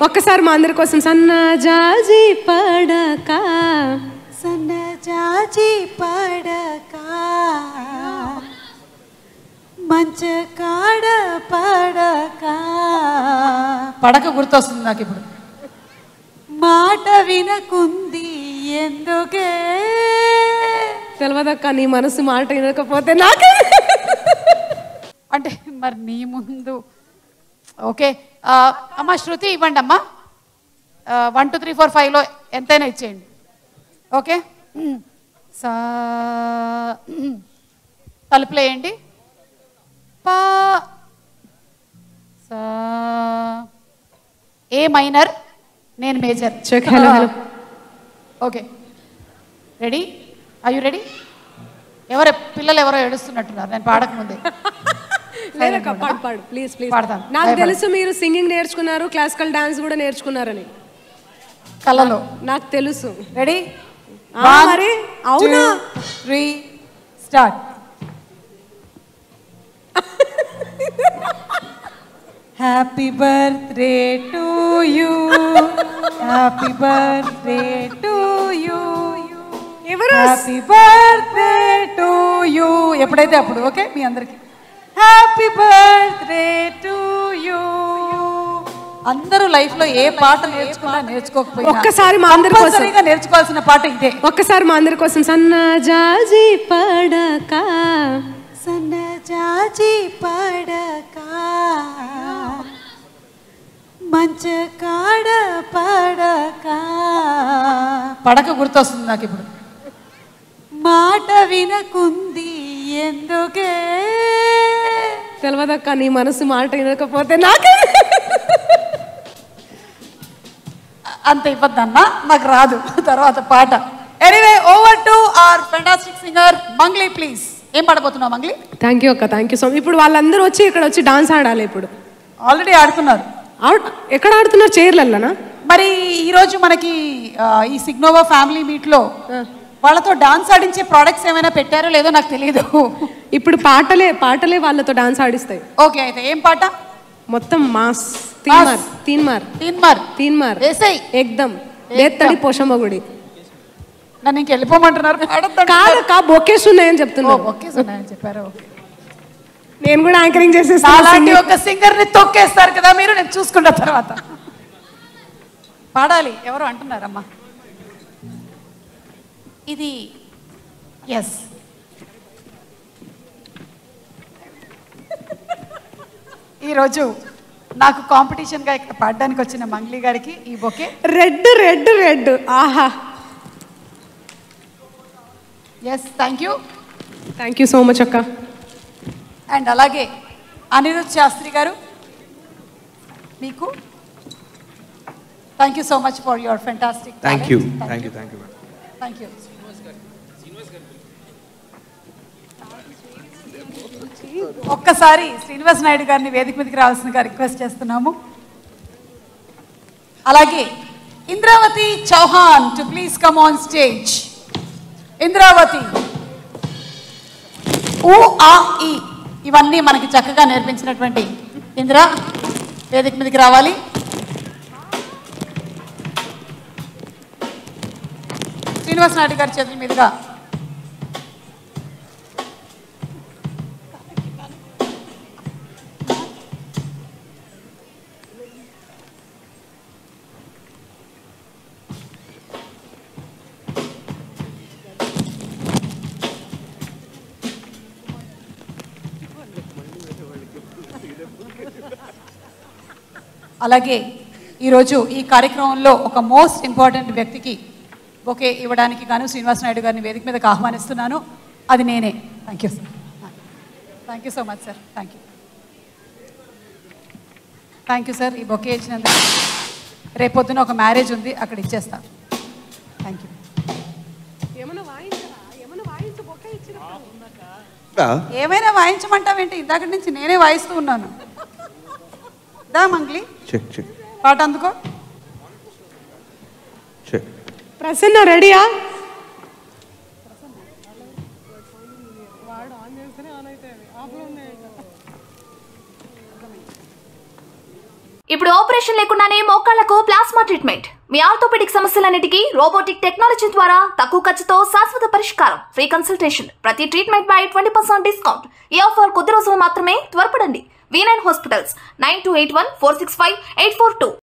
ఒక్కసారి మా అందరి కోసం సన్నజాజి పడక సన్నజాజి పడక మంచ కాడ పడక పడక గుర్తొస్తుంది నాకు ఇప్పుడు. మాట వినకుంది ఎందుకే తెలియదక్క నీ మనసు మాట వినకపోతే నాకే అంటే మరి నీ ముందు. ఓకే అమ్మ శృతి ఇవ్వండి అమ్మా. 1 2 3 4 5లో ఎంతైనా ఇచ్చేయండి. ఓకే సా తలుపులేయండి. పా సా ఏ మైనర్ నేను major. Check. Hello hello. Okay ready? Are you ready? ఎవరు పిల్లలు ఎవరో ఏడుస్తున్నట్టున్నారు నేను పాడకముందే. లేదక్క పాడు పాడు ప్లీజ్ ప్లీజ్. పాడతాను. నాకు తెలుసు మీరు సింగింగ్ నేర్చుకున్నారు, క్లాసికల్ డాన్స్ కూడా నేర్చుకున్నారని కళ్ళలో నాకు తెలుసు. రెడీ? మరి అవునా? 3 start. Happy birthday to you, happy birthday to you, ఎవరు? Happy birthday to you. ఎప్పుడైతే అప్పుడు. ఓకే మీ అందరికి హ్యాపీ బర్త్డే టు యూ. అందరూ లైఫ్ లో ఏ పాట నేర్చుకున్నా నేర్చుకోకపోయినా ఒక్కసారి మా అందరి కోసం నేర్చుకోవాల్సిన పాట ఇదే. ఒక్కసారి మా అందరి కోసం సన్నజాజి పడక సన్నజాజి పడక మంచ కాడ పడక. పడక గుర్తొస్తుంది నాకు ఇప్పుడు. మాట వినకుంది ఎందుకే తెలియదక్క నీ మనసు మాట వినకపోతే నాకే అంత ఇవ్వద్దన్నా నాకు రాదు తర్వాత పాట. Anyway over to our fantastic singer Mangli please. ఏం పాడబోతున్నావు మంగ్లీ? థ్యాంక్ యూ అక్క, థ్యాంక్ యూ సో మచ్. ఇప్పుడు వాళ్ళందరూ వచ్చి ఇక్కడ వచ్చి డాన్స్ ఆడాలి. ఇప్పుడు ఆల్రెడీ ఆడుతున్నారు. ఎక్కడ ఆడుతున్నారు? చైర్లలోనా? మరి ఈరోజు మనకి ఈ సిగ్నోవా ఫ్యామిలీ మీట్లో వాళ్ళతో డాన్స్ ఆడించే ప్రోడక్ట్స్ ఏమైనా పెట్టారో లేదో నాకు తెలియదు. ఇప్పుడు పాటలే పాటలే వాళ్ళతో డాన్స్ ఆడిస్తాయి. ఓకే అయితే ఏం పాట? మొత్తం మాస్. తీన్మార్ తీన్మార్ తీన్మార్ తీన్మార్ వేసేయ్ ఎక్దమ్ బేత్తడి పోషమ్మ గుడి. నన్ను ఇంక వెళ్ళిపోమంటున్నారు. కాదక్క బొకేస్ ఉన్నాయని చెప్తున్నా. బొకేస్ ఉన్నాయని చెప్పారు. నేను కూడా యాంకరింగ్ చేసేస్తాను. అలాంటి ఒక సింగర్ ని తొక్కేస్తారు కదా మీరు. నేను చూసుకున్న తర్వాత పాడాలి. ఎవరు అంటున్నారమ్మా ఇది? ఎస్ ఈరోజు నాకు కాంపిటీషన్గా ఇక్కడ పాడడానికి వచ్చిన మంగ్లీ గారికి ఈ బొకే. Red red red. ఆహా. Yes thank you. Thank you so much అక్క. అండ్ అలాగే అనిరుద్ శాస్త్రి గారు మీకు thank you so much for your fantastic. Thank you thank you thank you thank you. ఒక్కసారి శ్రీనివాస్ నాయుడు గారిని వేదిక మీదకి రావాల్సిందిగా రిక్వెస్ట్ చేస్తున్నాము. అలాగే Indravathi Chauhan to please come on stage. Indravathi ఊ ఆ ఈ ఇవన్నీ మనకి చక్కగా నేర్పించినటువంటి ఇంద్ర వేదిక మీదకి రావాలి. శ్రీనివాస్ నాయుడు గారి చేతుల మీదుగా అలాగే ఈరోజు ఈ కార్యక్రమంలో ఒక మోస్ట్ ఇంపార్టెంట్ వ్యక్తికి బొకే ఇవ్వడానికి గాను శ్రీనివాస్ నాయుడు గారిని వేదిక మీదకి ఆహ్వానిస్తున్నాను. అది నేనే. Thank you sir. Thank you so much sir. Thank you. Thank you sir ఈ బొకే ఇచ్చినందుకు. రేపొద్దున ఒక మ్యారేజ్ ఉంది, అక్కడ ఇచ్చేస్తాను. Thank you. ఏమైనా వాయించమంటావేంటి? ఇందాక నుంచి నేనే వాయిస్తూ ఉన్నాను. దా మంగ్లీ చెక్ చెక్ పాట అందుకో. చెక్. ప్రసన్న రెడీయా? ఇప్పుడు ఆపరేషన్ లేకుండానే మోకాళ్లకు ప్లాస్మా ట్రీట్మెంట్. మీ ఆర్థోపెడిక్ సమస్యలన్నిటికీ రోబోటిక్ టెక్నాలజీ ద్వారా తక్కువ ఖర్చుతో శాశ్వత పరిష్కారం. Free consultation. ప్రతి ట్రీట్మెంట్ పై 20% డిస్కౌంట్. ఈ ఆఫర్ కొద్ది రోజులు మాత్రమే. త్వరపడండి. V9 hospitals 9281465842.